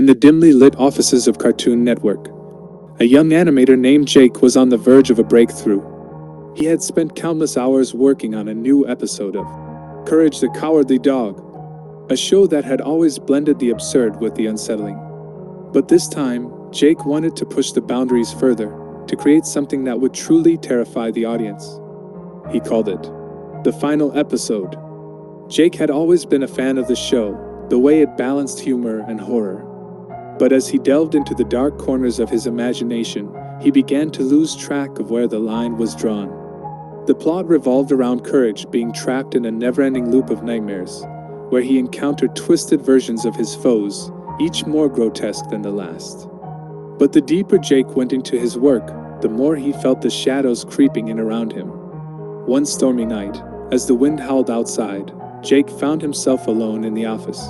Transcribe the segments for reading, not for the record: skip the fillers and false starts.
the dimly lit offices of Cartoon Network, a young animator named Jake was on the verge of a breakthrough. He had spent countless hours working on a new episode of Courage the Cowardly Dog, a show that had always blended the absurd with the unsettling. But this time, Jake wanted to push the boundaries further, to create something that would truly terrify the audience. He called it the final episode. Jake had always been a fan of the show, the way it balanced humor and horror. But as he delved into the dark corners of his imagination, he began to lose track of where the line was drawn. The plot revolved around Courage being trapped in a never-ending loop of nightmares, where he encountered twisted versions of his foes, each more grotesque than the last. But the deeper Jake went into his work, the more he felt the shadows creeping in around him. One stormy night, as the wind howled outside, Jake found himself alone in the office.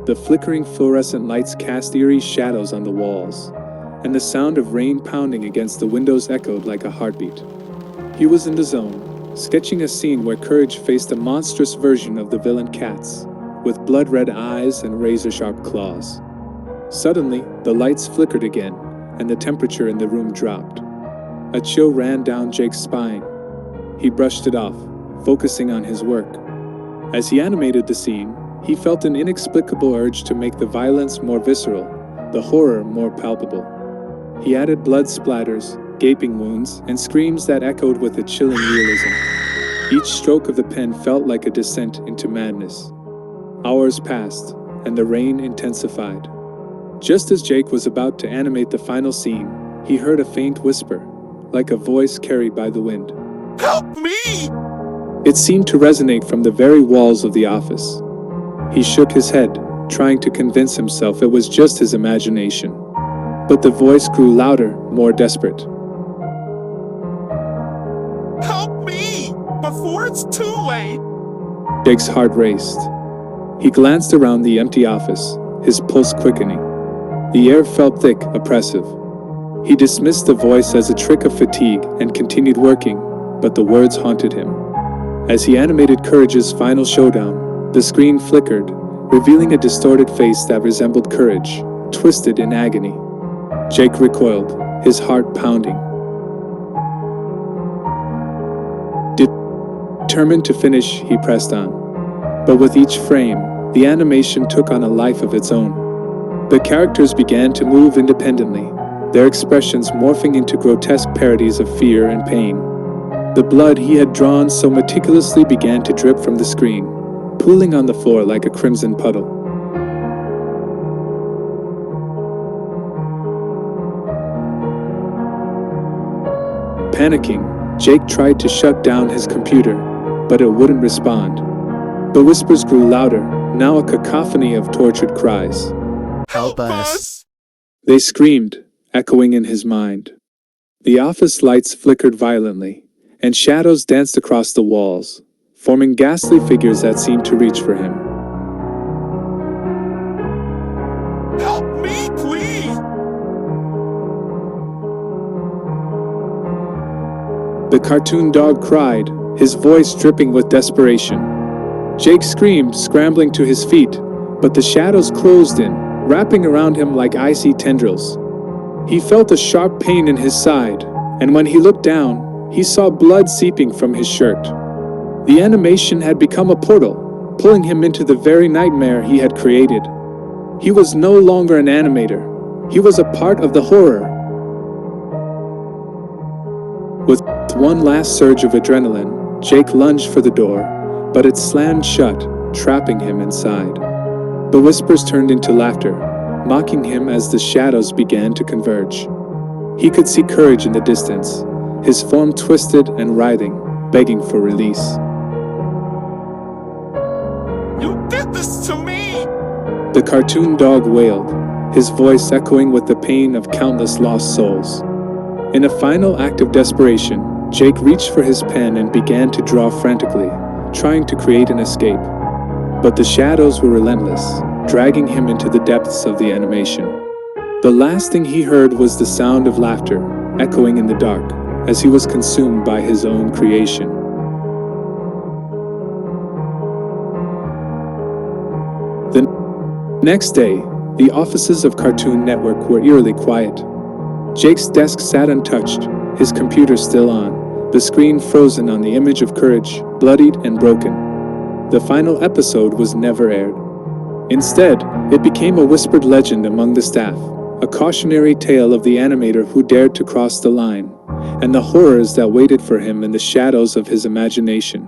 The flickering fluorescent lights cast eerie shadows on the walls, and the sound of rain pounding against the windows echoed like a heartbeat. He was in the zone, sketching a scene where Courage faced a monstrous version of the villain Cats, with blood-red eyes and razor-sharp claws. Suddenly, the lights flickered again, and the temperature in the room dropped. A chill ran down Jake's spine. He brushed it off, focusing on his work. As he animated the scene, he felt an inexplicable urge to make the violence more visceral, the horror more palpable. He added blood splatters, gaping wounds, and screams that echoed with a chilling realism. Each stroke of the pen felt like a descent into madness. Hours passed, and the rain intensified. Just as Jake was about to animate the final scene, he heard a faint whisper, like a voice carried by the wind. Help me! It seemed to resonate from the very walls of the office. He shook his head, trying to convince himself it was just his imagination. But the voice grew louder, more desperate. Help me! Before it's too late! Jake's heart raced. He glanced around the empty office, his pulse quickening. The air felt thick, oppressive. He dismissed the voice as a trick of fatigue and continued working, but the words haunted him. As he animated Courage's final showdown, the screen flickered, revealing a distorted face that resembled Courage, twisted in agony. Jake recoiled, his heart pounding. Determined to finish, he pressed on. But with each frame, the animation took on a life of its own. The characters began to move independently, their expressions morphing into grotesque parodies of fear and pain. The blood he had drawn so meticulously began to drip from the screen, pooling on the floor like a crimson puddle. Panicking, Jake tried to shut down his computer, but it wouldn't respond. The whispers grew louder, now a cacophony of tortured cries. Help us! They screamed, echoing in his mind. The office lights flickered violently, and shadows danced across the walls, forming ghastly figures that seemed to reach for him. Help me, please! The cartoon dog cried, his voice dripping with desperation. Jake screamed, scrambling to his feet, but the shadows closed in, wrapping around him like icy tendrils. He felt a sharp pain in his side, and when he looked down, he saw blood seeping from his shirt. The animation had become a portal, pulling him into the very nightmare he had created. He was no longer an animator. He was a part of the horror. With one last surge of adrenaline, Jake lunged for the door, but it slammed shut, trapping him inside. The whispers turned into laughter, mocking him as the shadows began to converge. He could see Courage in the distance, his form twisted and writhing, begging for release. You did this to me! The cartoon dog wailed, his voice echoing with the pain of countless lost souls. In a final act of desperation, Jake reached for his pen and began to draw frantically, trying to create an escape. But the shadows were relentless, dragging him into the depths of the animation. The last thing he heard was the sound of laughter, echoing in the dark, as he was consumed by his own creation. The next day, The offices of Cartoon Network were eerily quiet. Jake's desk sat untouched, his computer still on, the screen frozen on the image of Courage, bloodied and broken. The final episode was never aired. Instead, it became a whispered legend among the staff, a cautionary tale of the animator who dared to cross the line, and the horrors that waited for him in the shadows of his imagination.